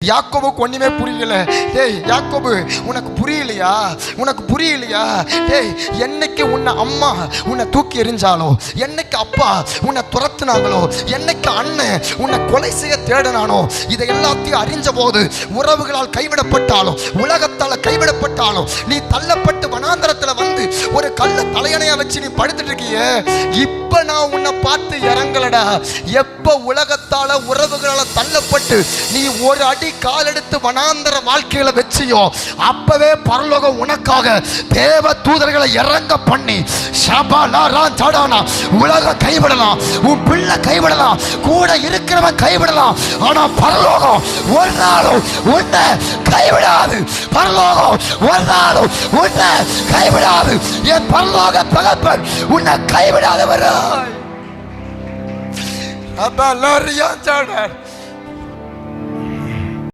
யாக்கோபுக்கு ஒண்ணுமே புரியல. டேய் யாக்கோபு, உனக்கு புரியலையா? உனக்கு புரியலையா? டேய், என்னைக்கு உன்னை அம்மா உன்னை தூக்கி எறிஞ்சாலோ, என்னைக்கு அப்பா உன்னை துரத்துனாங்களோ, என்னைக்கு அண்ணன் உன்னை கொலை செய்ய தேடினானோ, இதை எல்லாத்தையும் அறிஞ்ச போது உறவுகளால் கைவிடப்பட்டாலும் உலகத்தால் கைவிடப்பட்டாலும் நீ தள்ளப்பட்டு வனாந்தரத்துல வந்து ஒரு கல்ல தலையணையா வச்சு நீ படுத்துட்டு இருக்கியே, இப்ப நான் உன்னை பார்த்து இறங்கலடா. எப்ப உலகத்தால உறவுகளால தள்ளப்பட்டு நீ ஒரு அடி கால் எடுத்து வனாந்தர வாழ்க்கையில வச்சியோ, அப்பவே பரலோகம் உனக்காக தேவ தூதர்களை இறங்க பண்ணி உலக கைவிடலாம், உன் பிள்ளை கைவிடலாம், கூட இருக்கிறவன் கைவிடலாம், ஆனா பரலோகம் ஒரு நாளும் உன்னை கைவிடாது. பரலோகம் ஒரு நாளும் உன்னை கைவிடாது. என் பரலோக தகப்பன் உன்னை கைவிடாதவர்.